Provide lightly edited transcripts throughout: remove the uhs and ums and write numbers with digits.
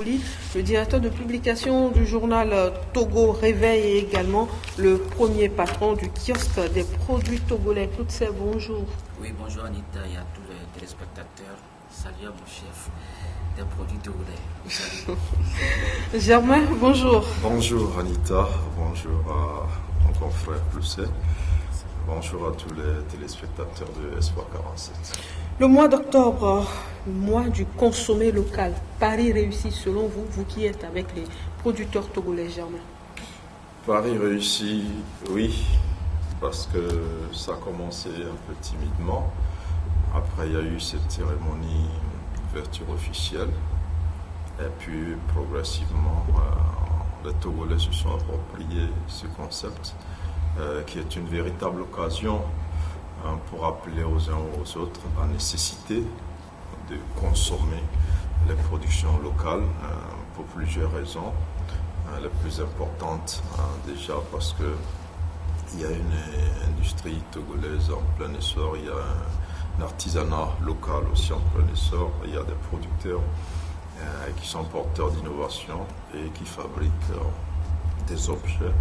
Le directeur de publication du journal Togo Réveil et également le premier patron du kiosque des produits togolais. Toutes ces bonjour. Oui, bonjour Anita et à tous les téléspectateurs. Salut à mon chef des produits togolais. Salut. Germain, bonjour. Bonjour Anita, bonjour à mon confrère Plusset. Bonjour à tous les téléspectateurs de Espoir 47. Le mois d'octobre, mois du consommé local. Paris réussit selon vous, vous qui êtes avec les producteurs togolais, Germain? Paris réussit, oui, parce que ça a commencé un peu timidement. Après, il y a eu cette cérémonie d'ouverture officielle. Et puis, progressivement, les Togolais se sont appropriés ce concept, qui est une véritable occasion pour rappeler aux uns ou aux autres la nécessité de consommer les productions locales pour plusieurs raisons. La plus importante, déjà parce qu'il y a une industrie togolaise en plein essor, il y a un artisanat local aussi en plein essor, il y a des producteurs qui sont porteurs d'innovation et qui fabriquent des objets,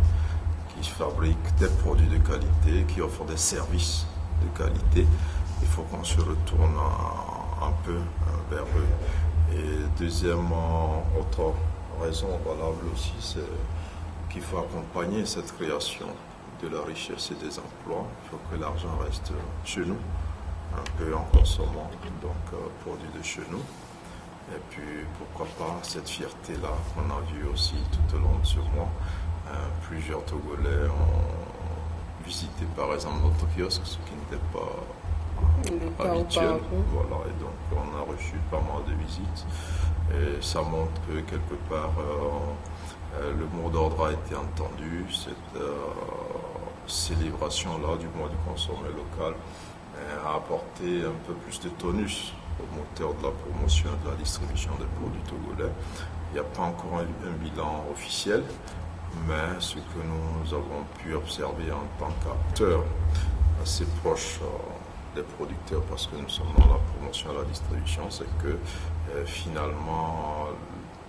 qui fabriquent des produits de qualité, qui offrent des services de qualité. Il faut qu'on se retourne un peu vers eux. Et deuxièmement, autre raison valable aussi, c'est qu'il faut accompagner cette création de la richesse et des emplois. Il faut que l'argent reste chez nous, un peu en consommant, donc produit de chez nous. Et puis pourquoi pas cette fierté-là qu'on a vue aussi tout au long de ce mois. Plusieurs Togolais ont visité par exemple notre kiosque, ce qui n'était pas habituel. Voilà, et donc on a reçu pas mal de visites. Et ça montre que quelque part le mot d'ordre a été entendu. Cette célébration-là du mois du consommé local a apporté un peu plus de tonus au moteur de la promotion et de la distribution des produits togolais. Il n'y a pas encore un bilan officiel, mais ce que nous avons pu observer en tant qu'acteurs assez proches des producteurs, parce que nous sommes dans la promotion et la distribution, c'est que finalement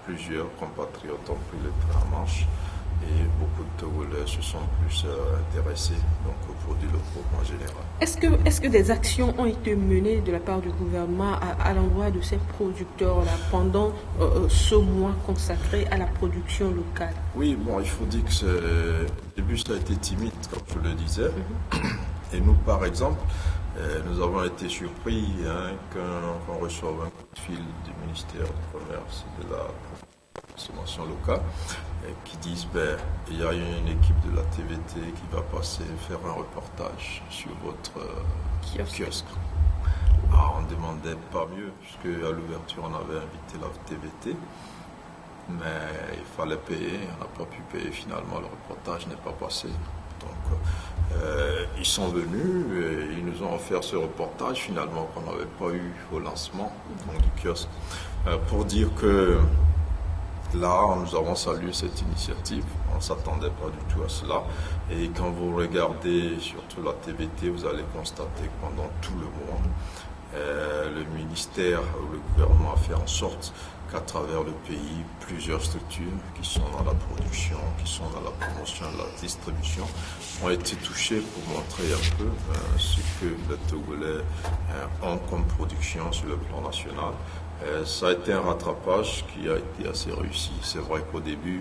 plusieurs compatriotes ont pris le train en marche et beaucoup de Togolais se sont plus intéressés donc, aux produits locaux en général. Est-ce que des actions ont été menées de la part du gouvernement à l'endroit de ces producteurs-là pendant ce mois consacré à la production locale? Oui, bon, il faut dire que au début ça a été timide, comme je le disais. Et nous, par exemple, nous avons été surpris qu'on reçoive un coup de fil du ministère du Commerce et de la consommation locale qui disent il y a une équipe de la TVT qui va passer faire un reportage sur votre kiosque. Alors, on ne demandait pas mieux, puisque à l'ouverture on avait invité la TVT, mais il fallait payer, on n'a pas pu payer finalement, le reportage n'est pas passé. Donc ils sont venus et ils nous ont offert ce reportage finalement qu'on n'avait pas eu au lancement donc, du kiosque, pour dire que là, nous avons salué cette initiative, on ne s'attendait pas du tout à cela. Et quand vous regardez surtout la TVT, vous allez constater que pendant tout le mois, le ministère ou le gouvernement a fait en sorte qu'à travers le pays, plusieurs structures qui sont dans la production, qui sont dans la promotion et la distribution, ont été touchées pour montrer un peu ce que les Togolais ont comme production sur le plan national. Ça a été un rattrapage qui a été assez réussi. C'est vrai qu'au début,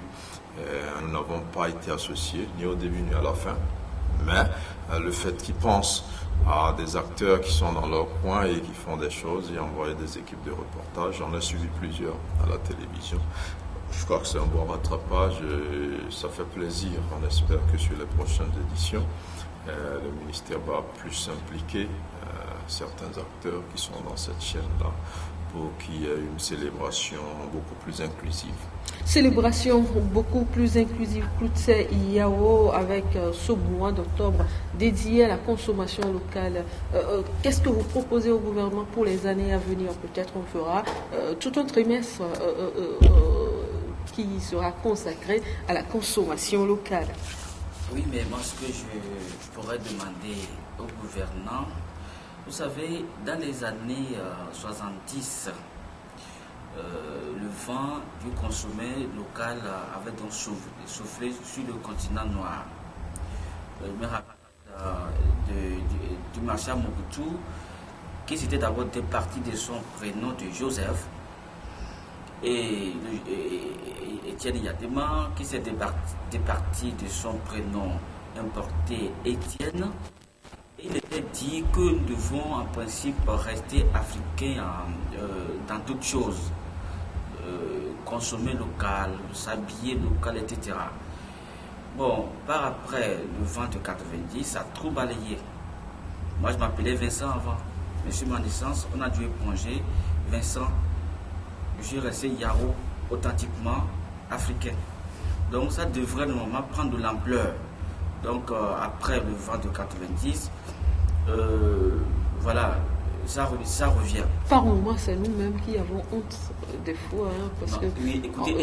nous n'avons pas été associés, ni au début ni à la fin. Mais le fait qu'ils pensent à des acteurs qui sont dans leur coin et qui font des choses et envoient des équipes de reportage, j'en ai suivi plusieurs à la télévision. Je crois que c'est un bon rattrapage et ça fait plaisir. On espère que sur les prochaines éditions, le ministère va plus impliquer certains acteurs qui sont dans cette chaîne-là pour qu'il y ait une célébration beaucoup plus inclusive. Célébration beaucoup plus inclusive, Plusset Yao, avec ce mois d'octobre dédié à la consommation locale. Qu'est-ce que vous proposez au gouvernement pour les années à venir? Peut-être on fera tout un trimestre qui sera consacré à la consommation locale. Oui, mais moi ce que je pourrais demander au gouvernement, vous savez, dans les années 70, le vent du consommé local avait donc soufflé sur le continent noir. Je me rappelle du marchand Mobutu, qui s'était d'abord départi de son prénom de Joseph, et Étienne Yadema, qui s'est départi de son prénom importé Étienne. Il était dit que nous devons en principe rester africains dans toutes choses, consommer local, s'habiller local, etc. Bon, par après le vent de 90, ça a trop balayé. Moi, je m'appelais Vincent avant. Mais sur ma naissance, on a dû éponger Vincent. Je suis resté Yaro, authentiquement africain. Donc, ça devrait normalement prendre de l'ampleur. Donc, après le vent de 90, voilà, ça revient. Par moments, c'est nous-mêmes qui avons honte des fois, hein, parce non, que oui, écoutez,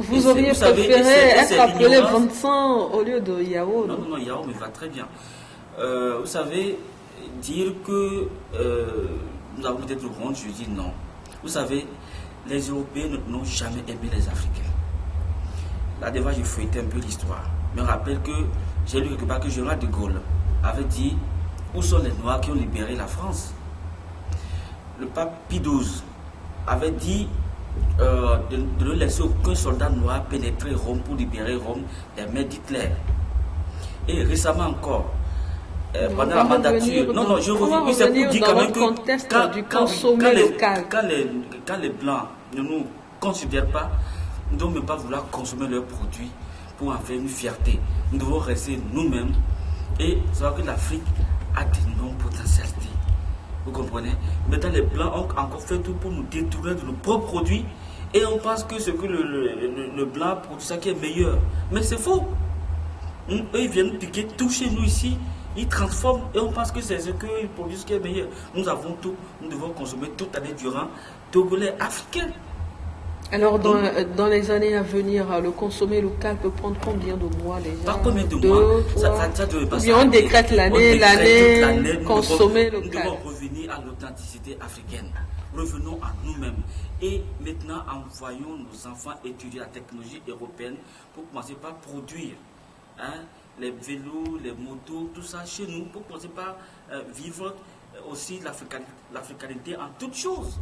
vous auriez préféré être appelé Vincent au lieu de Yao. Non, Yao me va très bien. Vous savez, dire que nous avons peut-être honte, je dis non. Vous savez, les Européens n'ont jamais aimé les Africains. Là, devant, je feuilletais un peu l'histoire. Je me rappelle que j'ai lu quelque part que Général de Gaulle avait dit où sont les Noirs qui ont libéré la France. Le pape Pie XII avait dit de ne laisser aucun soldat noir pénétrer Rome pour libérer Rome des mains d'Hitler. Et récemment encore, pendant la mandature, je reviens, c'est pour dire quand même que quand les Blancs ne nous considèrent pas, nous ne devons même pas vouloir consommer leurs produits pour en faire une fierté. Nous devons rester nous-mêmes et savoir que l'Afrique a d'énormes potentialités. Vous comprenez? Maintenant, les Blancs ont encore fait tout pour nous détourner de nos propres produits et on pense que ce que le Blanc produit, ça qui est meilleur. Mais c'est faux. Eux, ils viennent nous piquer tout chez nous ici. Ils transforment et on pense que c'est ce qu'ils produisent qui est meilleur. Nous avons tout. Nous devons consommer toute l'année durant togolais, africains. Alors, dans les années à venir, le consommer local peut prendre combien de mois déjà? Pas combien de mois? Ça ou bien on décrète l'année consommer local. Nous devons revenir à l'authenticité africaine. Revenons à nous-mêmes. Et maintenant, envoyons nos enfants étudier la technologie européenne pour commencer par produire les vélos, les motos, tout ça chez nous, pour commencer par vivre aussi l'africanité en toutes choses.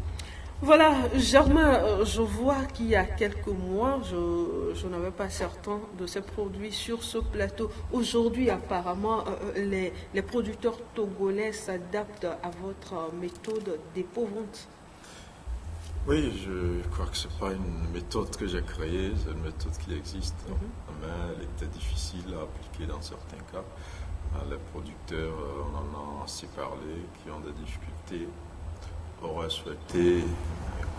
Voilà, Germain, je vois qu'il y a quelques mois, je n'avais pas certain de ces produits sur ce plateau. Aujourd'hui, apparemment, les producteurs togolais s'adaptent à votre méthode dépôt-vente. Oui, je crois que ce n'est pas une méthode que j'ai créée, c'est une méthode qui existe, mais elle était difficile à appliquer dans certains cas. Les producteurs, on en a assez parlé, qui ont des difficultés, auraient souhaité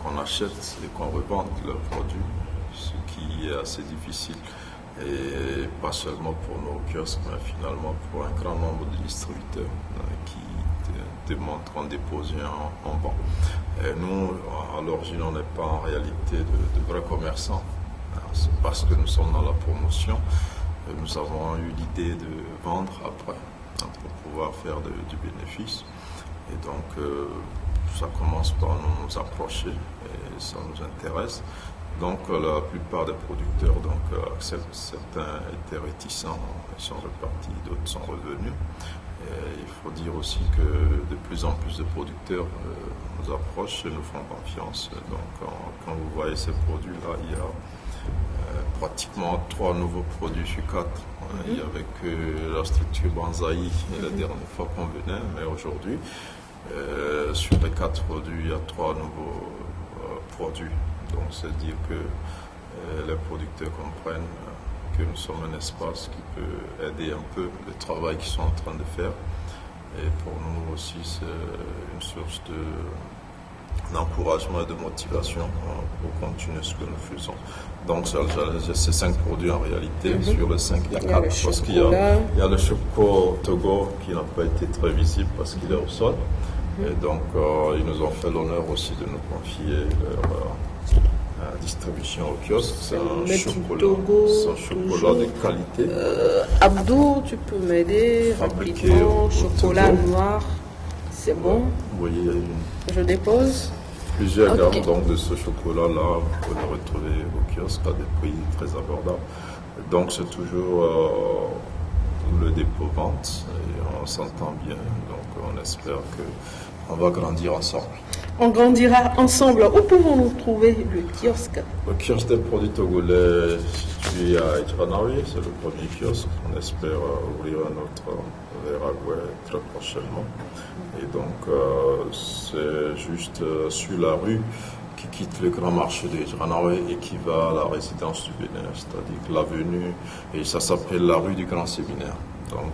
qu'on achète et qu'on revende leurs produits, ce qui est assez difficile. Et pas seulement pour nos kiosques, mais finalement pour un grand nombre de distributeurs qui demandent qu'on dépose en banque. Et nous, à l'origine, on n'est pas en réalité de vrais commerçants. C'est parce que nous sommes dans la promotion. Nous avons eu l'idée de vendre après, pour pouvoir faire du bénéfice. Et donc, ça commence par nous approcher et ça nous intéresse. Donc, la plupart des producteurs acceptent. Certains étaient réticents, ils sont repartis, d'autres sont revenus. Et il faut dire aussi que de plus en plus de producteurs nous approchent et nous font confiance. Donc, quand vous voyez ces produits-là, il y a pratiquement 3 nouveaux produits sur 4. Il n'y avait que la structure Banzai la dernière fois qu'on venait, mais aujourd'hui, sur les 4 produits, il y a 3 nouveaux produits. Donc, c'est dire que les producteurs comprennent que nous sommes un espace qui peut aider un peu le travail qu'ils sont en train de faire. Et pour nous aussi, c'est une source d'encouragement et de motivation pour continuer ce que nous faisons. Donc, c'est 5 produits en réalité. Sur les 5, il y a 4 parce qu'il y a le chocolat Togo qui n'a pas été très visible parce qu'il est au sol. Et donc, ils nous ont fait l'honneur aussi de nous confier leur distribution au kiosque. C'est un chocolat de qualité. Abdou, tu peux m'aider rapidement. Chocolat noir, c'est bon. Vous voyez, je dépose. Plusieurs Ok. gammes donc, de ce chocolat-là, vous pouvez le retrouver au kiosque à des prix très abordables. Donc c'est toujours le dépôt vente et on s'entend bien. Donc on espère qu'on va grandir ensemble. On grandira ensemble. Où pouvons-nous trouver le kiosque? Le kiosque des produits togolais situé à Idjranaoui, c'est le premier kiosque. On espère ouvrir un autre vers Agoué très prochainement. Et donc, c'est juste sur la rue qui quitte le grand marché de Idjranaoui et qui va à la résidence du Bénin, c'est-à-dire l'avenue, et ça s'appelle la rue du Grand Séminaire. Donc,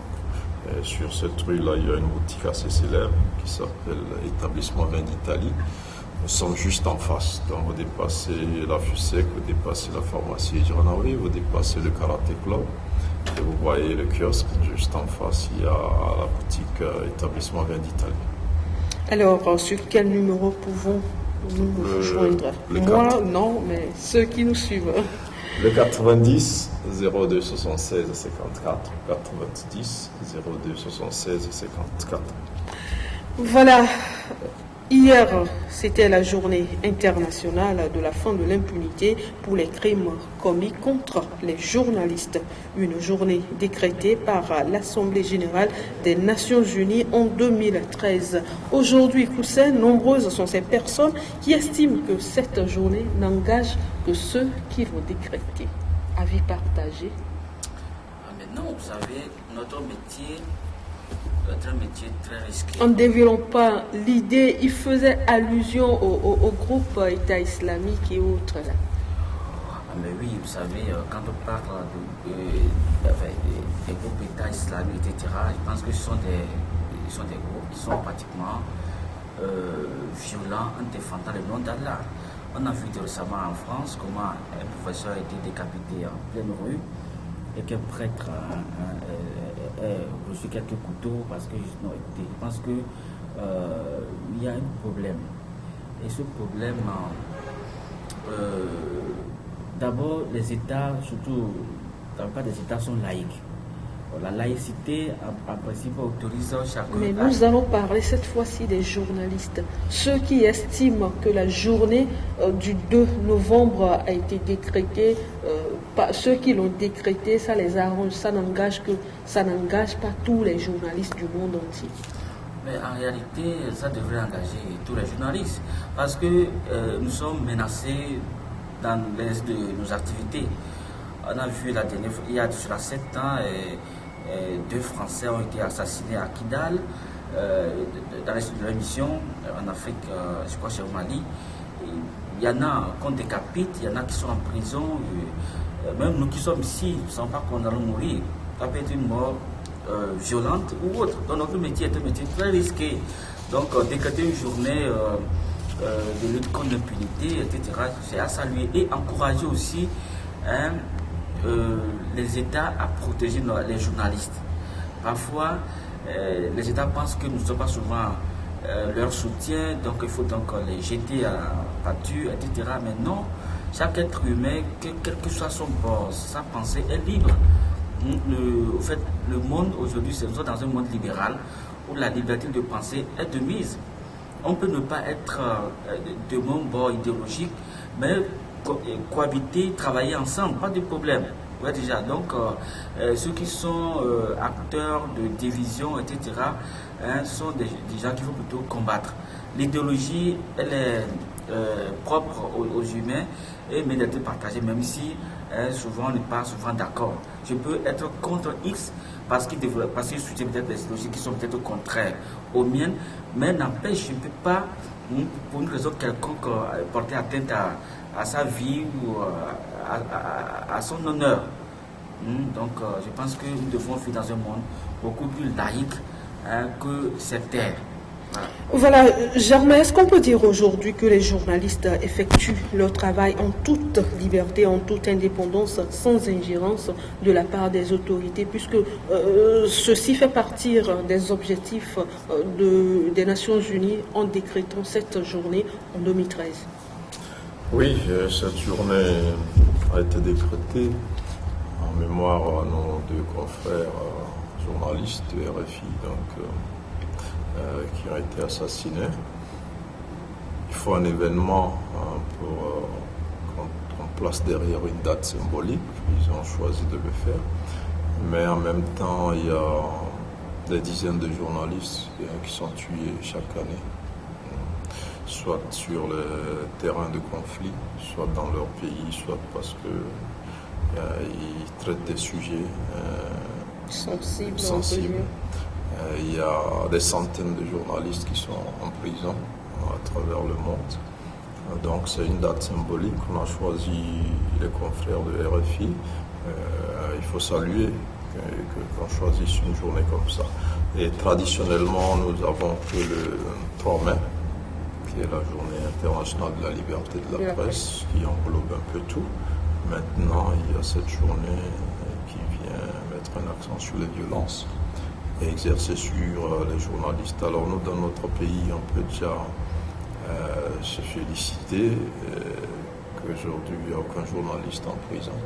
sur cette rue-là, il y a une boutique assez célèbre qui s'appelle Établissement Vin d'Italie. Nous sommes juste en face. Donc, vous dépassez la FUSEC, vous dépassez la pharmacie Idjranaoui, vous dépassez le Karaté Club. Et vous voyez le kiosque juste en face, il y a la boutique Établissement Vin d'Italie. Alors, sur quel numéro pouvons-nous vous joindre? le Moi, 4. non, mais ceux qui nous suivent. Le 90 02 76 54. 90 02 76 54. Voilà. Hier, c'était la journée internationale de la fin de l'impunité pour les crimes commis contre les journalistes. Une journée décrétée par l'Assemblée générale des Nations unies en 2013. Aujourd'hui, Koussin, nombreuses sont ces personnes qui estiment que cette journée n'engage que ceux qui vont décréter. Avis partagé. Maintenant, vous savez, notre métier est un métier très risqué. En ne développant l'idée, il faisait allusion au groupe État islamique et autres. Là. Mais oui, vous savez, quand on parle des groupes État islamique, etc., je pense que ce sont des groupes qui sont pratiquement violents en défendant le nom d'Allah. On a vu récemment en France comment un professeur a été décapité en pleine rue et qu'un prêtre a reçu quelques couteaux parce que je pense que il y a un problème. Et ce problème, d'abord, les États, surtout dans le cas des États, sont laïcs. La laïcité, en principe, autorise chacun. Mais nous allons parler cette fois-ci des journalistes. Ceux qui estiment que la journée du 2 novembre a été décrétée, ceux qui l'ont décrétée, ça les arrange, ça n'engage pas tous les journalistes du monde entier. Mais en réalité, ça devrait engager tous les journalistes parce que nous sommes menacés dans l'est de nos activités. On a vu la dernière fois, il y a cela 7 ans, 2 Français ont été assassinés à Kidal, dans leur mission en Afrique, je crois chez au Mali. Il y en a qu'on décapite, il y en a qui sont en prison. Même nous qui sommes ici, nous ne savons pas qu'on allait mourir. Ça peut être une mort violente ou autre. Donc notre métier est un métier très risqué. Donc décréter une journée de lutte contre l'impunité, etc., c'est à saluer et encourager aussi les États à protéger les journalistes. Parfois, les États pensent que nous ne sommes pas souvent leur soutien, donc il faut donc les jeter à la pâture, etc. Mais non, chaque être humain, quel que soit son bord, sa pensée est libre. En fait, le monde aujourd'hui, nous sommes dans un monde libéral où la liberté de penser est de mise. On peut ne pas être de mon bord idéologique, mais cohabiter, travailler ensemble, pas de problème. Ouais, déjà. Donc, ceux qui sont acteurs de division, etc., sont des gens qu'il faut plutôt combattre. L'idéologie, elle est propre aux humains et médiateur partagée, même si souvent on n'est pas souvent d'accord. Je peux être contre X parce qu'il soutient peut-être des idéologies qui sont peut-être contraires aux miennes, mais n'empêche, je ne peux pas, pour une raison quelconque, porter atteinte à sa vie ou à son honneur. Donc, je pense que nous devons vivre dans un monde beaucoup plus laïque que cette terre. Voilà, Germain, est-ce qu'on peut dire aujourd'hui que les journalistes effectuent leur travail en toute liberté, en toute indépendance, sans ingérence de la part des autorités, puisque ceci fait partie des objectifs des Nations Unies en décrétant cette journée en 2013? Oui, cette journée a été décrétée en mémoire à nos 2 confrères journalistes de RFI, qui ont été assassinés. il faut un événement pour qu'on place derrière une date symbolique. Ils ont choisi de le faire. Mais en même temps, il y a des dizaines de journalistes qui sont tués chaque année, soit sur le terrain de conflit, soit dans leur pays, soit parce qu'ils traitent des sujets sensibles. Il y a des centaines de journalistes qui sont en prison à travers le monde. Donc c'est une date symbolique. On a choisi les confrères de RFI. Il faut saluer qu'on choisisse une journée comme ça. Et traditionnellement, nous avons que le 3 mai, qui est la journée internationale de la liberté de la presse, qui englobe un peu tout. Maintenant, il y a cette journée qui vient mettre un accent sur les violences et exercer sur les journalistes. Alors nous, dans notre pays, on peut déjà se féliciter qu'aujourd'hui, il n'y a aucun journaliste en prison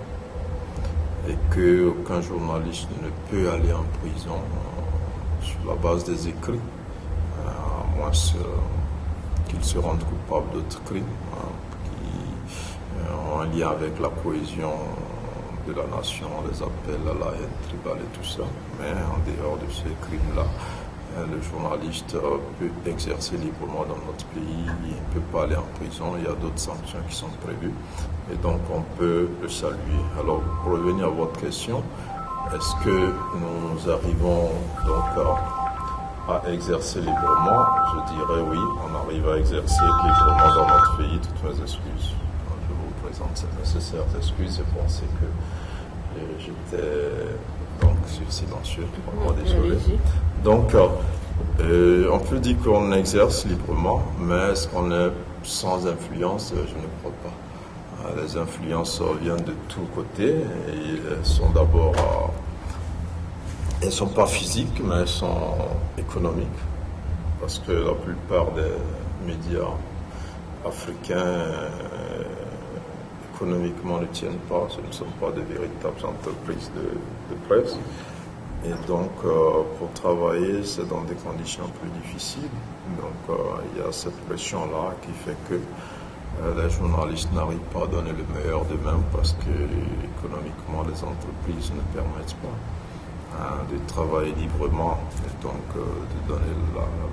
et qu'aucun journaliste ne peut aller en prison sur la base des écrits, à moins qu'ils se rendent coupables d'autres crimes qui ont un lien avec la cohésion de la nation, les appels à la haine tribale et tout ça. Mais en dehors de ces crimes-là, le journaliste peut exercer librement dans notre pays, il ne peut pas aller en prison, il y a d'autres sanctions qui sont prévues et donc on peut le saluer. Alors pour revenir à votre question, est-ce que nous arrivons donc à exercer librement? Je dirais oui, on arrive à exercer librement dans notre pays. Toutes mes excuses. Je vous présente ces nécessaires excuses et pensez que j'étais donc silencieux, vraiment désolé. Donc on peut dire qu'on exerce librement, mais est-ce qu'on est sans influence? Je ne crois pas. Les influences viennent de tous côtés et elles sont d'abord elles ne sont pas physiques, mais elles sont économiques, parce que la plupart des médias africains économiquement ne tiennent pas, ce ne sont pas de véritables entreprises de presse. Et donc, pour travailler, c'est dans des conditions plus difficiles. Donc, il y a cette pression-là qui fait que les journalistes n'arrivent pas à donner le meilleur d'eux-mêmes parce que économiquement, les entreprises ne permettent pas de travailler librement et donc de donner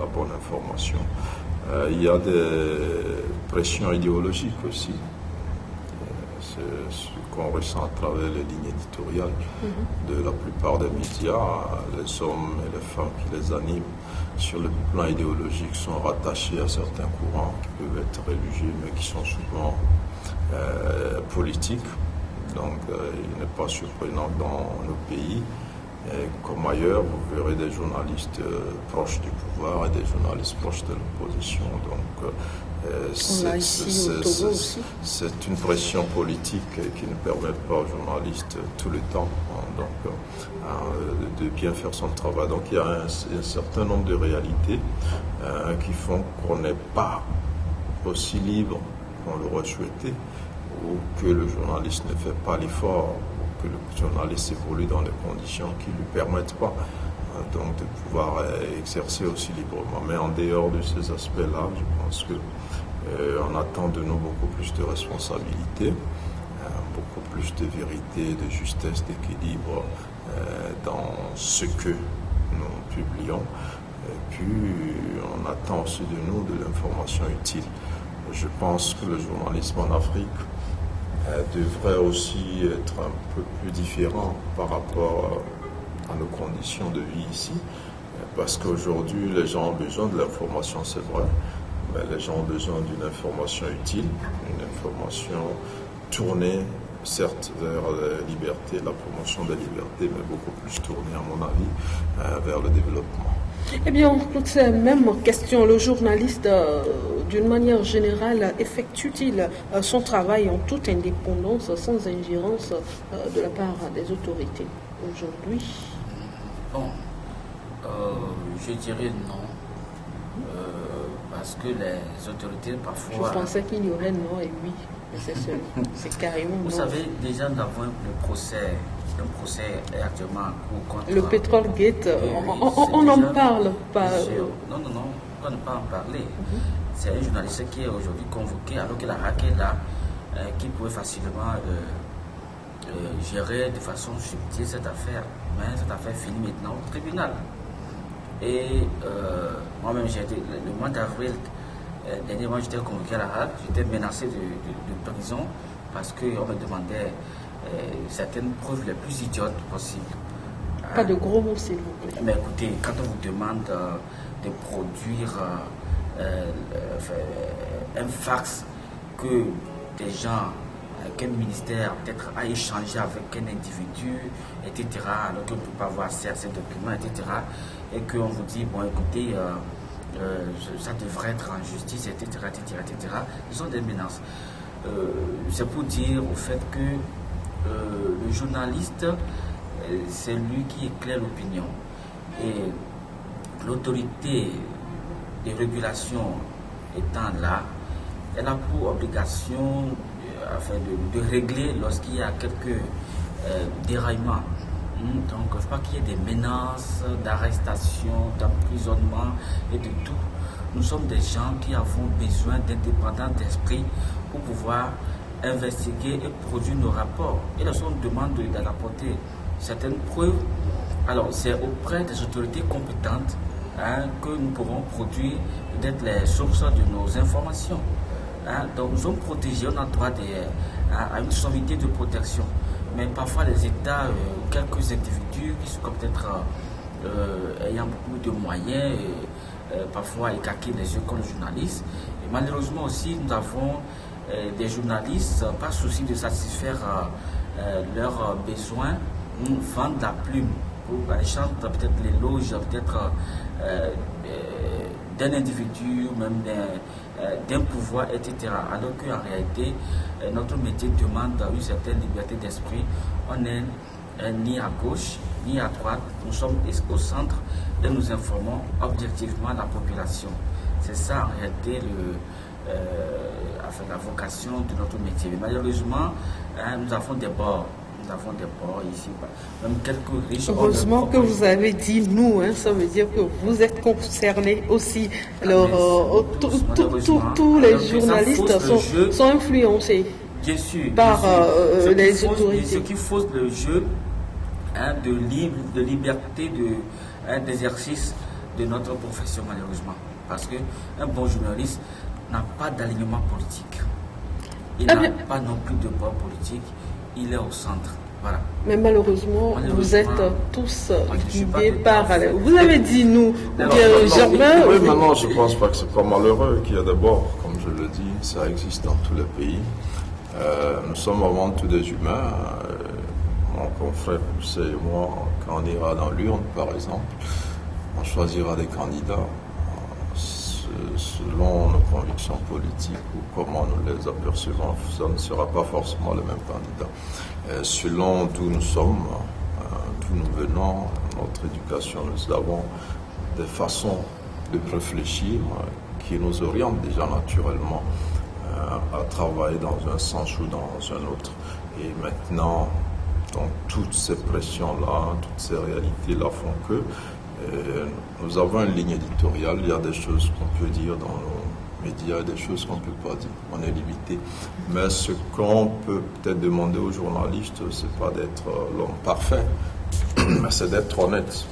la bonne information. Il y a des pressions idéologiques aussi. C'est ce qu'on ressent à travers les lignes éditoriales de la plupart des médias. Les hommes et les femmes qui les animent sur le plan idéologique sont rattachés à certains courants qui peuvent être religieux mais qui sont souvent politiques. Donc il n'est pas surprenant que dans nos pays, comme ailleurs, vous verrez des journalistes proches du pouvoir et des journalistes proches de l'opposition. Donc, c'est une pression politique qui ne permet pas aux journalistes tout le temps de bien faire son travail. Donc, il y a un certain nombre de réalités qui font qu'on n'est pas aussi libre qu'on l'aurait souhaité, ou que le journaliste ne fait pas l'effort, que le journaliste évolue dans des conditions qui ne lui permettent pas donc de pouvoir exercer aussi librement. Mais en dehors de ces aspects-là, je pense qu'on attend de nous beaucoup plus de responsabilité, beaucoup plus de vérité, de justesse, d'équilibre dans ce que nous publions. Et puis, on attend aussi de nous de l'information utile. Je pense que le journalisme en Afrique devrait aussi être un peu plus différent par rapport à nos conditions de vie ici, parce qu'aujourd'hui les gens ont besoin de l'information, c'est vrai, mais les gens ont besoin d'une information utile, une information tournée certes vers la liberté, la promotion des libertés, mais beaucoup plus tournée à mon avis vers le développement. Eh bien, toutes ces mêmes questions, le journaliste, d'une manière générale, effectue-t-il son travail en toute indépendance, sans ingérence de la part des autorités aujourd'hui? Bon, je dirais non, parce que les autorités parfois... Je pensais qu'il y aurait non et oui, mais c'est carrément non. Vous savez, déjà nous avons un procès est actuellement en cours contre... Le pétrole gate, on n'en parle pas. Non, on ne peut pas en parler. c'est un journaliste qui est aujourd'hui convoqué alors que la RAC est là, qui pouvait facilement gérer de façon subtile cette affaire. Mais cette affaire finit maintenant au tribunal. Et moi-même, le mois d'avril dernier, moi j'étais convoqué à la RAC, j'étais menacé de prison parce qu'on me demandait certaines preuves les plus idiotes possibles. Pas de gros mots, s'il vous plaît. Mais écoutez, quand on vous demande de produire un fax que des gens, qu'un ministère peut-être a échangé avec un individu, etc., alors qu'on ne peut pas avoir accès à ces documents, etc., et qu'on vous dit, bon écoutez, ça devrait être en justice, etc., etc., etc., ce sont des menaces. C'est pour dire au fait que le journaliste, c'est lui qui éclaire l'opinion. Et l'autorité de régulation étant là, elle a pour obligation de régler lorsqu'il y a quelques déraillements. Donc, je crois qu'il y ait des menaces d'arrestation, d'emprisonnement et de tout. Nous sommes des gens qui avons besoin d'indépendance d'esprit pour pouvoir investiguer et produire nos rapports. Et lorsqu'on nous demande d'apporter certaines preuves, alors c'est auprès des autorités compétentes que nous pourrons produire peut-être les sources de nos informations. Donc nous sommes protégés, on a droit à une sommité de protection. Mais parfois les États, quelques individus qui sont peut-être ayant beaucoup de moyens, parfois écarquer les yeux comme les journalistes. Et malheureusement aussi, nous avons des journalistes, pas souci de satisfaire leurs besoins, vendent la plume pour aller chanter peut-être l'éloge, peut-être d'un individu, même d'un pouvoir, etc. Alors qu'en réalité, notre métier demande une certaine liberté d'esprit. On n'est ni à gauche, ni à droite, nous sommes au centre et nous informons objectivement la population. C'est ça en réalité la vocation de notre métier. Mais malheureusement, nous avons des bords. Nous avons des ports ici, même quelques riches. Heureusement que vous avez dit nous, ça veut dire que vous êtes concernés aussi. Alors, tous les journalistes sont influencés bien sûr, par les autorités. Ce qui fausse le jeu de liberté d'exercice de notre profession, malheureusement. Parce qu'un bon journaliste n'a pas d'alignement politique. Il n'a pas non plus de bord politique. Il est au centre. Voilà. Mais malheureusement, vous êtes tous guidés par... Vous avez dit nous, Germain... Oui, maintenant, je ne pense pas que c'est pas malheureux qu'il y a d'abord, comme je le dis, ça existe dans tous les pays. Nous sommes avant tout des humains. Mon confrère Poussé et moi, quand on ira dans l'urne, par exemple, on choisira des candidats selon nos convictions politiques ou comment nous les apercevons. Ça ne sera pas forcément le même candidat. Selon d'où nous sommes, d'où nous venons, notre éducation, nous avons des façons de réfléchir qui nous orientent déjà naturellement à travailler dans un sens ou dans un autre. Et maintenant, donc, toutes ces pressions-là, toutes ces réalités-là font que nous avons une ligne éditoriale. Il y a des choses qu'on peut dire dans nos médias et des choses qu'on ne peut pas dire. On est limité. Mais ce qu'on peut peut-être demander aux journalistes, c'est pas d'être l'homme parfait, mais c'est d'être honnête.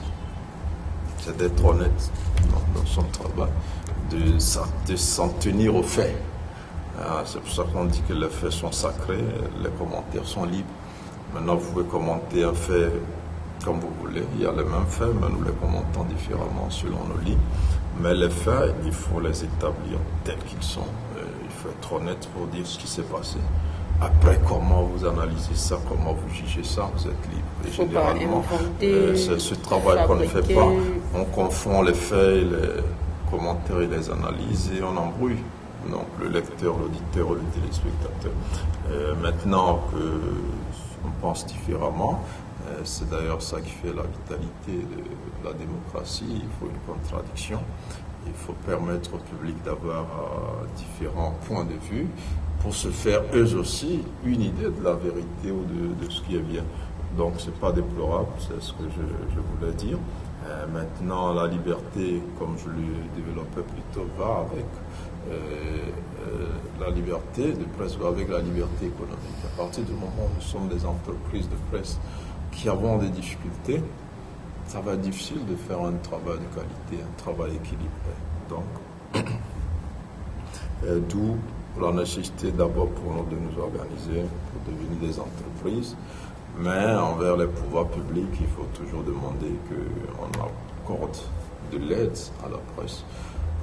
C'est d'être honnête dans son travail, de s'en tenir aux faits. C'est pour ça qu'on dit que les faits sont sacrés, les commentaires sont libres. Maintenant, vous pouvez commenter un fait comme vous voulez. Il y a les mêmes faits, mais nous les commentons différemment selon nos lignes. Mais les faits, il faut les établir tels qu'ils sont. Il faut être honnête pour dire ce qui s'est passé. Après, comment vous analysez ça, comment vous jugez ça, vous êtes libre. Et généralement, c'est ce travail qu'on ne fait pas. On confond les faits, les commentaires et les analyses et on embrouille. Donc le lecteur, l'auditeur ou le téléspectateur. Maintenant qu'on pense différemment, c'est d'ailleurs ça qui fait la vitalité de la démocratie. Il faut une contradiction. Il faut permettre au public d'avoir différents points de vue pour se faire eux aussi une idée de la vérité ou de ce qui est bien. Donc c'est pas déplorable, c'est ce que je voulais dire. Maintenant, la liberté, comme je l'ai développé plus tôt, va avec la liberté de presse ou avec la liberté économique. À partir du moment où nous sommes des entreprises de presse qui avons des difficultés, ça va être difficile de faire un travail de qualité, un travail équilibré. Donc, d'où la nécessité d'abord pour nous de nous organiser, pour devenir des entreprises, mais envers les pouvoirs publics, il faut toujours demander qu'on accorde de l'aide à la presse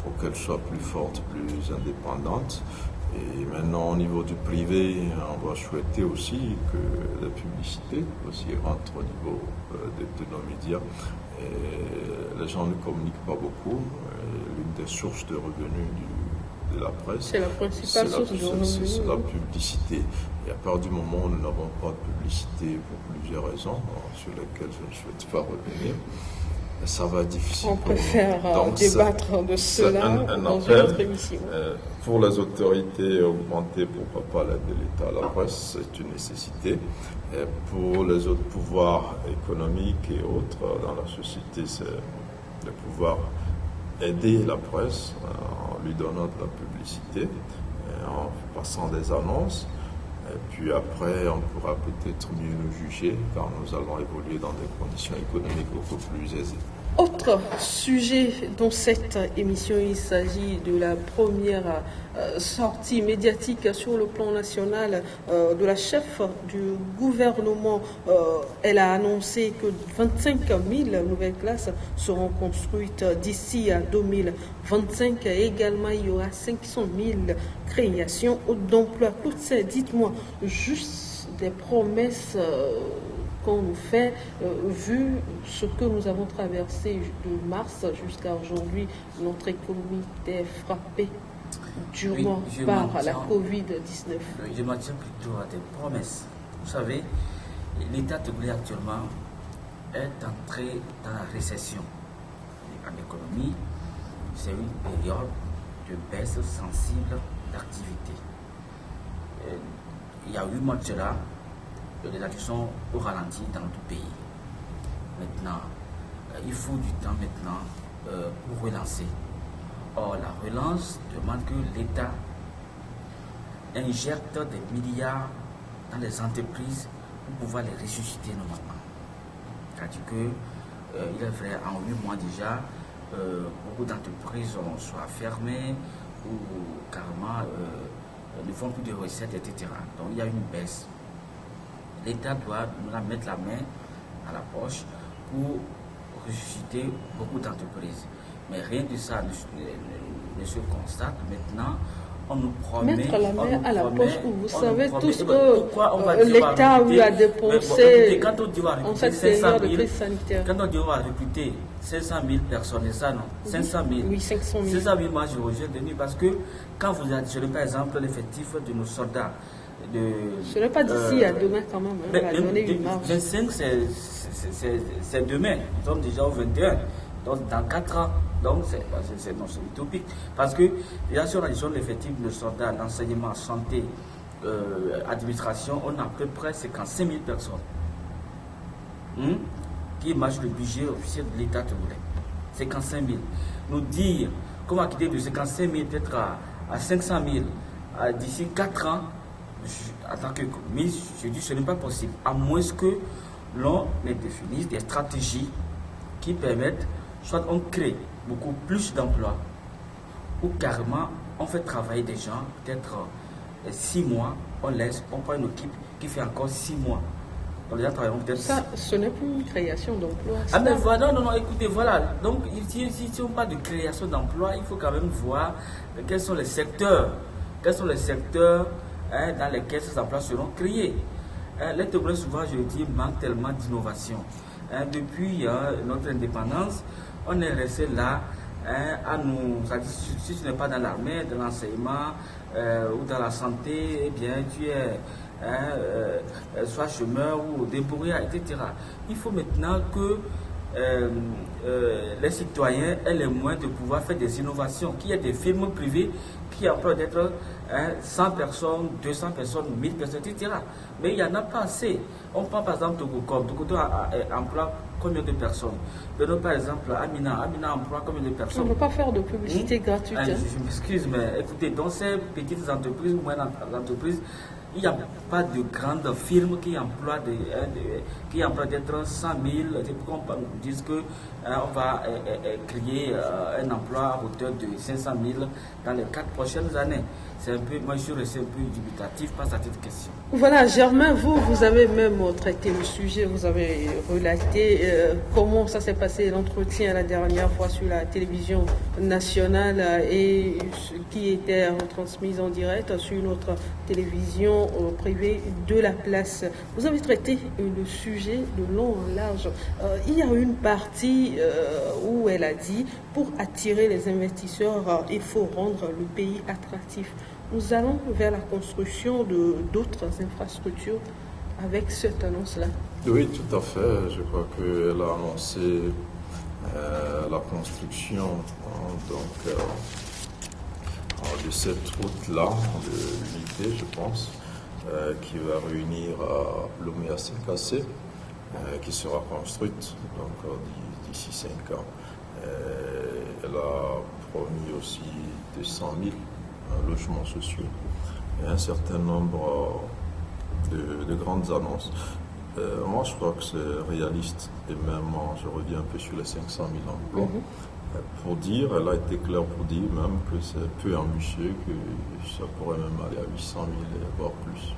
pour qu'elle soit plus forte, plus indépendante. Et maintenant, au niveau du privé, on va souhaiter aussi que la publicité aussi rentre au niveau de nos médias. Et les gens ne communiquent pas beaucoup. L'une des sources de revenus de la presse, c'est la principale source de revenus. C'est la publicité. Et à partir du moment où nous n'avons pas de publicité pour plusieurs raisons, sur lesquelles je ne souhaite pas revenir, ça va être difficile. On préfère débattre de cela dans une autre émission. Pour les autorités, augmenter pourquoi pas l'aide de l'État à la presse, c'est une nécessité. Et pour les autres pouvoirs économiques et autres dans la société, c'est de pouvoir aider la presse en lui donnant de la publicité, en passant des annonces. Et puis après, on pourra peut-être mieux nous juger car nous allons évoluer dans des conditions économiques beaucoup plus aisées. Autre sujet dans cette émission, il s'agit de la première sortie médiatique sur le plan national de la chef du gouvernement. Elle a annoncé que 25 000 nouvelles classes seront construites d'ici à 2025. Et également, il y aura 500 000 créations d'emplois. Toutes ces, dites-moi, juste des promesses qu'on nous fait, vu ce que nous avons traversé de mars jusqu'à aujourd'hui, notre économie est frappée durement par la Covid-19. Je m'en tiens plutôt à des promesses. Vous savez, l'État togolais actuellement est entré dans la récession. En économie, c'est une période de baisse sensible d'activité. Il y a 8 mois de cela, les actions sont au ralenti dans notre pays. Maintenant, il faut du temps maintenant pour relancer. Or, la relance demande que l'État injecte des milliards dans les entreprises pour pouvoir les ressusciter normalement. C'est-à-dire que, il est vrai, en 8 mois déjà, beaucoup d'entreprises sont soit fermées ou carrément ne font plus de recettes, etc. Donc, il y a une baisse. L'État doit mettre la main à la poche pour ressusciter beaucoup d'entreprises. Mais rien de ça ne se constate. Maintenant, on nous promet... Mettre la main à la poche, vous savez tout ce que l'État a dépensé en cette période de crise sanitaire. Quand on dit on va recruter 500 000 personnes, c'est ça non? 500 000. Oui, 500 000. 500 000, moi je reviens de nuit parce que quand vous additionnez par exemple l'effectif de nos soldats, ce n'est pas d'ici à demain quand même, on va donner une marge. 25 c'est demain, nous sommes déjà au 21, donc dans 4 ans, donc c'est utopique. Parce que déjà sur l'addition de l'effectif de soldats, l'enseignement, santé, administration, on a à peu près 55 000 personnes qui marchent le budget officiel de l'État togolais. 55 000. Nous dire qu'on va quitter de 55 000 peut-être à 500 000 d'ici 4 ans, en tant qu'économiste, je dis que ce n'est pas possible, à moins que l'on définisse des stratégies qui permettent, soit on crée beaucoup plus d'emplois, ou carrément on fait travailler des gens, peut-être 6 mois, on prend une équipe qui fait encore 6 mois. Donc les gens travailleront peut-être... Ça, ce n'est plus une création d'emplois. Ah mais voilà, non, écoutez, voilà. Donc si on parle de création d'emplois, il faut quand même voir quels sont les secteurs. Dans lesquels ces emplois seront créés. Les Togolais, souvent, je le dis, manquent tellement d'innovation. Depuis notre indépendance, on est resté là à nous... Si tu n'es pas dans l'armée, dans l'enseignement ou dans la santé, eh bien, tu es soit chômeur ou débrouillard, etc. Il faut maintenant que les citoyens aient les moyens de pouvoir faire des innovations, qu'il y ait des firmes privées qui emploient d'être 100 personnes, 200 personnes, 1000 personnes, etc. Mais il n'y en a pas assez. On prend par exemple Togocom. Togocom emploie combien de personnes? Prenons par exemple Amina. Amina emploie combien de personnes? On ne peut pas faire de publicité gratuite. Je m'excuse, mais écoutez, dans ces petites entreprises, moyennes entreprises, il n'y a pas de grandes firmes qui emploient d'être 100 000. C'est pourquoi on dit qu'on va créer un emploi à hauteur de 500 000 dans les 4 prochaines années. C'est un peu, moi je suis resté un peu dubitatif face à cette question. Voilà, Germain, vous avez même traité le sujet, vous avez relaté comment ça s'est passé l'entretien la dernière fois sur la télévision nationale et qui était retransmise en direct sur notre télévision privée de la place. Vous avez traité le sujet de long en large. Il y a une partie où elle a dit, pour attirer les investisseurs, il faut rendre le pays attractif. Nous allons vers la construction d'autres infrastructures avec cette annonce-là. Oui, tout à fait. Je crois qu'elle a annoncé la construction de cette route-là, de l'unité, je pense, qui va réunir Lomé à Saint-Cassé, qui sera construite d'ici 5 ans. Elle a promis aussi 200 000 logements sociaux et un certain nombre de grandes annonces. Moi, je crois que c'est réaliste et même, je reviens un peu sur les 500 000 emplois. Pour dire, elle a été claire pour dire même que c'est peu ambitieux, que ça pourrait même aller à 800 000 et voire plus.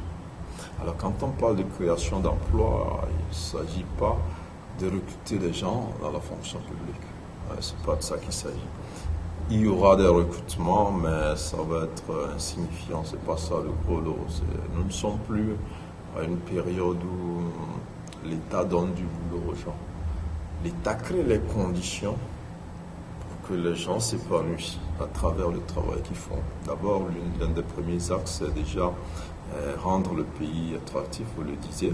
Alors, quand on parle de création d'emplois, il ne s'agit pas de recruter des gens dans la fonction publique. Ce n'est pas de ça qu'il s'agit. Il y aura des recrutements, mais ça va être insignifiant. Ce n'est pas ça le gros lot. Nous ne sommes plus à une période où l'État donne du boulot aux gens. L'État crée les conditions pour que les gens s'épanouissent à travers le travail qu'ils font. D'abord, l'un des premiers axes, c'est déjà rendre le pays attractif, vous le disiez.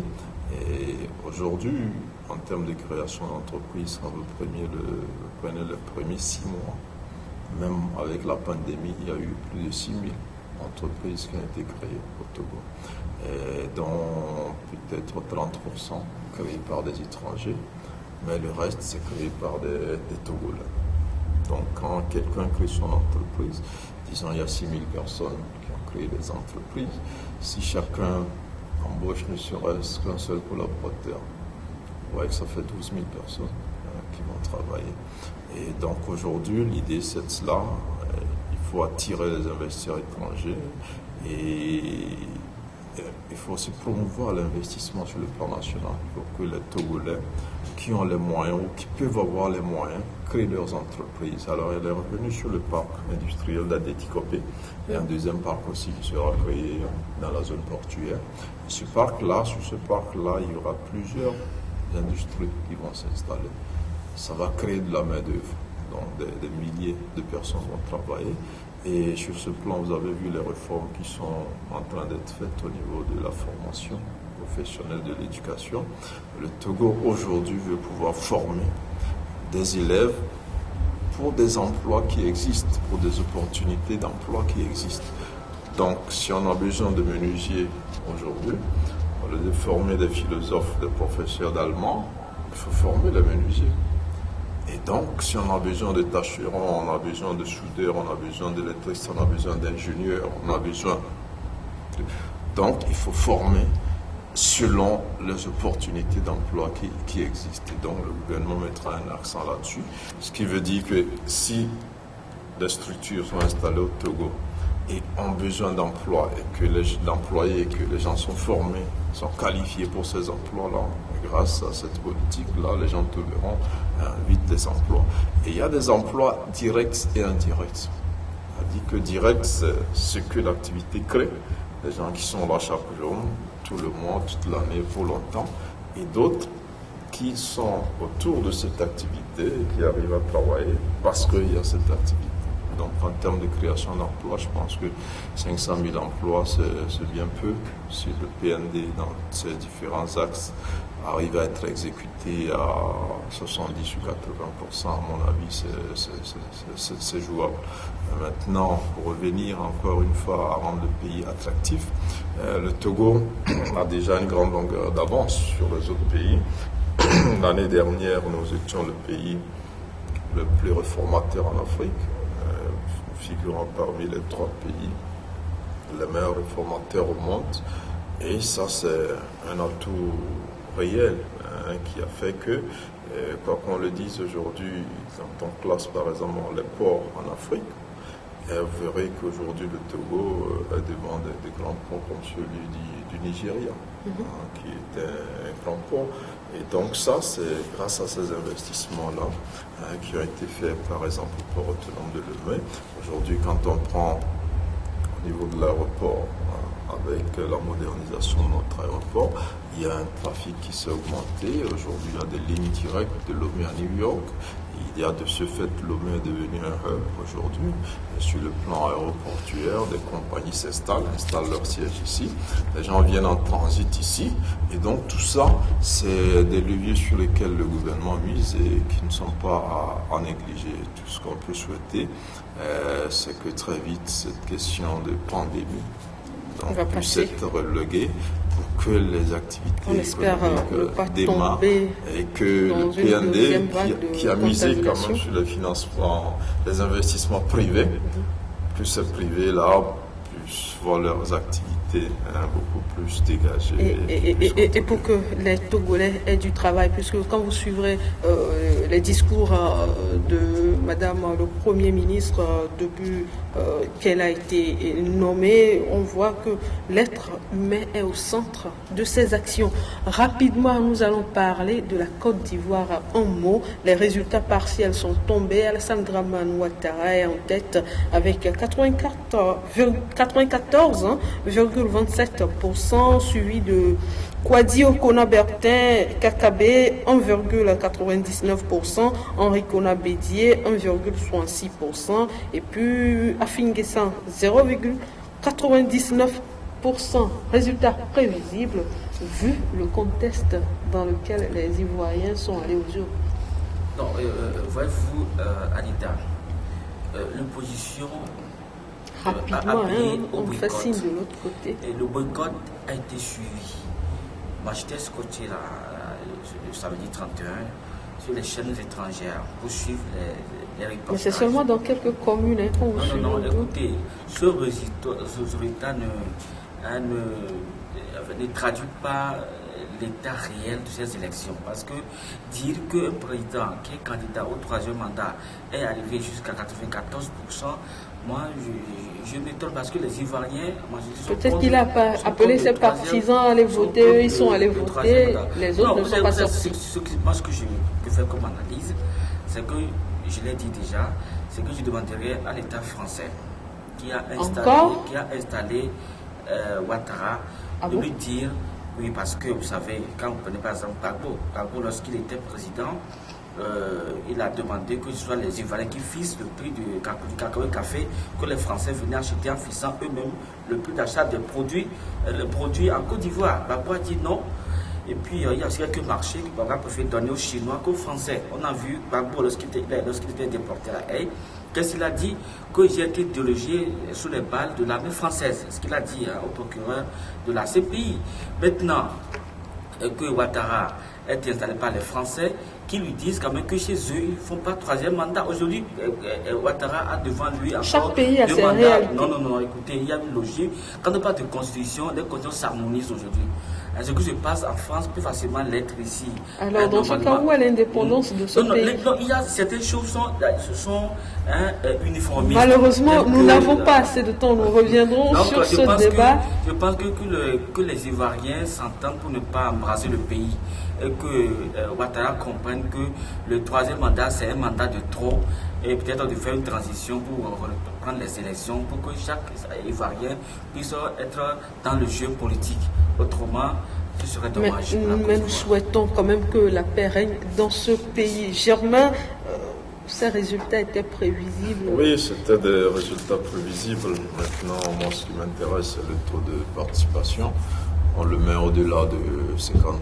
Et aujourd'hui, en termes de création d'entreprises, quand vous prenez les premiers 6 mois, même avec la pandémie, il y a eu plus de 6 000 entreprises qui ont été créées au Togo, et dont peut-être 30% créées par des étrangers, mais le reste, c'est créé par des Togolais. Donc, quand quelqu'un crée son entreprise, disons il y a 6 000 personnes qui ont créé des entreprises, si chacun embauche ne serait-ce qu'un seul collaborateur, vous voyez que ça fait 12 000 personnes qui vont travailler. Et donc aujourd'hui, l'idée c'est cela, il faut attirer les investisseurs étrangers et il faut aussi promouvoir l'investissement sur le plan national pour que les Togolais qui ont les moyens ou qui peuvent avoir les moyens créent leurs entreprises. Alors elle est revenue sur le parc industriel d'Adétikopé et un deuxième parc aussi qui sera créé dans la zone portuaire. Sur ce parc-là, il y aura plusieurs industries qui vont s'installer. Ça va créer de la main-d'œuvre, donc des milliers de personnes vont travailler. Et sur ce plan, vous avez vu les réformes qui sont en train d'être faites au niveau de la formation professionnelle de l'éducation. Le Togo aujourd'hui veut pouvoir former des élèves pour des emplois qui existent, pour des opportunités d'emploi qui existent. Donc, si on a besoin de menuisiers aujourd'hui, au lieu de former des philosophes, des professeurs d'allemand, il faut former les menuisiers. Et donc, si on a besoin de tâcherons, on a besoin de soudeurs, on a besoin d'électriciens, on a besoin d'ingénieurs, on a besoin Donc, il faut former selon les opportunités d'emploi qui existent. Et donc, le gouvernement mettra un accent là-dessus, ce qui veut dire que si les structures sont installées au Togo et ont besoin d'emplois et que d'employés et que les gens sont formés, sont qualifiés pour ces emplois-là, grâce à cette politique-là, les gens trouveront vite des emplois. Et il y a des emplois directs et indirects. On dit que direct, c'est ce que l'activité crée, les gens qui sont là chaque jour, tout le mois, toute l'année, pour longtemps, et d'autres qui sont autour de cette activité et qui arrivent à travailler parce qu'il y a cette activité. Donc en termes de création d'emplois, je pense que 500 000 emplois, c'est bien peu. Si le PND, dans ses différents axes, arrive à être exécuté à 70 ou 80%, à mon avis, c'est jouable. Maintenant, pour revenir encore une fois à rendre le pays attractif, le Togo a déjà une grande longueur d'avance sur les autres pays. L'année dernière, nous étions le pays le plus réformateur en Afrique, figurant parmi les 3 pays les meilleurs réformateurs au monde. Et ça, c'est un atout réel qui a fait que, quoi qu'on le dise aujourd'hui, quand on classe par exemple les ports en Afrique, vous verrez qu'aujourd'hui le Togo est devant des grands ports comme celui du Nigeria, qui est un grand port. Et donc ça, c'est grâce à ces investissements-là qui ont été faits par exemple au port autonome de Lomé. Aujourd'hui, quand on prend au niveau de l'aéroport, avec la modernisation de notre aéroport, il y a un trafic qui s'est augmenté. Aujourd'hui, il y a des lignes directes de Lomé à New York. Il y a de ce fait, Lomé est devenu un hub aujourd'hui. Sur le plan aéroportuaire, des compagnies installent leur siège ici. Les gens viennent en transit ici. Et donc tout ça, c'est des leviers sur lesquels le gouvernement mise et qui ne sont pas à négliger. Tout ce qu'on peut souhaiter, c'est que très vite, cette question de pandémie puisse être reléguée pour que les activités économiques démarrent et que le PND, qui a misé quand même sur les financements, les investissements privés, que ces privés-là puissent voir leurs activités beaucoup plus dégagées. Et pour que les Togolais aient du travail, puisque quand vous suivrez les discours de Madame le Premier ministre depuis qu'elle a été nommée, on voit que l'être humain est au centre de ses actions. Rapidement, nous allons parler de la Côte d'Ivoire en mots. Les résultats partiels sont tombés. Alassane Dramane Ouattara est en tête avec 94,27%, suivi de Kwadi Okona-Bertin Kakabe 1,99%, Henri Kona-Bédier 1,66% et puis Afinguessan 0,99%. Résultat prévisible vu le contexte dans lequel les Ivoiriens sont allés aux urnes. Non, voyez-vous, Anita, l'opposition rapidement, on fait signe de l'autre côté. Et le boycott a été suivi. Moi, j'étais scotché là, le samedi 31 sur les chaînes étrangères pour suivre les reportages. Mais c'est seulement dans quelques communes qu'on vous suit. Non, écoutez, ce résultat ne traduit pas l'état réel de ces élections. Parce que dire qu'un président qui est candidat au 3e mandat est arrivé jusqu'à 94%, moi, je m'étonne parce que les Ivoiriens... Peut-être qu'il n'a pas appelé ses partisans à aller voter, eux ils sont allés voter, les autres ne sont pas sortis. Moi, ce que je peux faire comme analyse, c'est que, je l'ai dit déjà, c'est que je demanderais à l'État français qui a installé Ouattara de lui dire, oui, parce que vous savez, quand vous prenez par exemple Gbagbo, lorsqu'il était président, il a demandé que ce soit les Ivoiriens qui fixent le prix du cacao et café que les Français venaient acheter en fixant eux-mêmes le prix d'achat des produits, en Côte d'Ivoire. Gbagbo a dit non. Et puis il y a aussi quelques marchés que Gbagbo a préféré donner aux Chinois qu'aux Français. On a vu Gbagbo lorsqu'il était déporté à La Haye. Qu'est-ce qu'il a dit? Que j'ai été délogé sous les balles de l'armée française. Ce qu'il a dit au procureur de la CPI. Maintenant que Ouattara est installé par les Français, qui lui disent quand même que chez eux, ils ne font pas 3e mandat. Aujourd'hui, Ouattara a devant lui encore chaque pays a ses mandats. réalités. Non, écoutez, il y a une logique. Quand on parle de constitution, les constitutions s'harmonisent aujourd'hui. Ce qui se passe en France peut facilement l'être ici. Alors, dans ce cas, où est l'indépendance de ce pays? Non, il y a certaines choses qui sont uniformistes. Malheureusement, nous n'avons pas assez de temps. Nous reviendrons sur ce débat. Je pense que les Ivoiriens s'entendent pour ne pas embrasser le pays. Et que Ouattara comprenne que le 3e mandat, c'est un mandat de trop. Et peut-être de faire une transition pour prendre les élections, pour que chaque Ivoirien puisse être dans le jeu politique. Autrement, ce serait dommage. Mais nous souhaitons quand même que la paix règne dans ce pays. Germain, ces résultats étaient prévisibles? Oui, c'était des résultats prévisibles. Maintenant, moi, ce qui m'intéresse, c'est le taux de participation. On le met au-delà de 50%.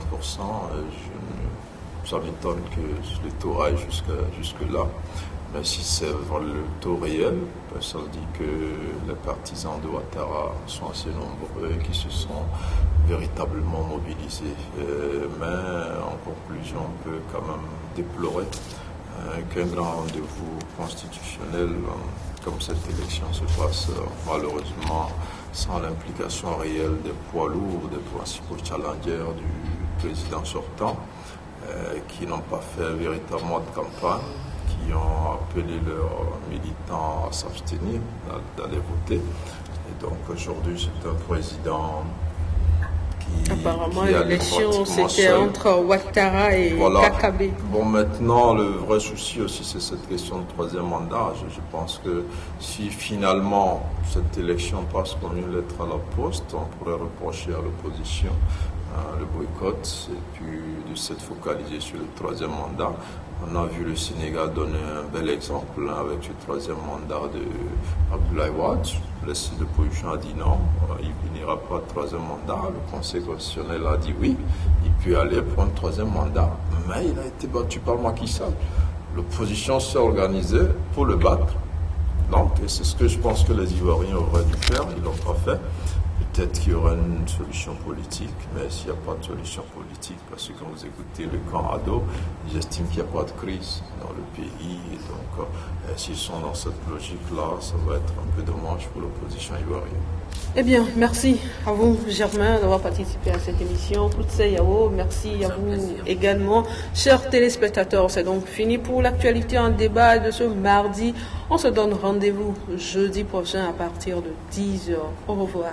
Ça m'étonne que le taux aille jusque-là. Mais si c'est le taux réel, ça veut dire que les partisans de Ouattara sont assez nombreux et qui se sont véritablement mobilisés. Mais en conclusion, on peut quand même déplorer qu'un grand rendez-vous constitutionnel comme cette élection se passe malheureusement sans l'implication réelle des poids lourds, des principaux challengers du président sortant, qui n'ont pas fait véritablement de campagne, qui ont appelé leurs militants à s'abstenir, d'aller voter. Et donc aujourd'hui, c'est un président apparemment, l'élection, c'était entre Ouattara et Kakabe. Bon, maintenant, le vrai souci aussi, c'est cette question de troisième mandat. Je pense que si finalement cette élection passe comme une lettre à la poste, on pourrait reprocher à l'opposition le boycott et puis de s'être focalisé sur le troisième mandat. On a vu le Sénégal donner un bel exemple avec le troisième mandat de Abdoulaye Wade. L'opposition a dit non, il n'ira pas de troisième mandat. Le Conseil constitutionnel a dit oui, il peut aller pour un troisième mandat. Mais il a été battu par Macky Sall. L'opposition s'est organisée pour le battre. Donc, c'est ce que je pense que les Ivoiriens auraient dû faire, ils ne l'ont pas fait. Peut-être qu'il y aura une solution politique, mais s'il n'y a pas de solution politique, parce que quand vous écoutez le camp ado, ils estiment qu'il n'y a pas de crise dans le pays. Et donc, s'ils sont dans cette logique-là, ça va être un peu dommage pour l'opposition ivoirienne. Eh bien, merci à vous, Germain, d'avoir participé à cette émission. Koutsé Yao, merci à vous également. Chers téléspectateurs, c'est donc fini pour l'actualité en débat de ce mardi. On se donne rendez-vous jeudi prochain à partir de 10h. Au revoir.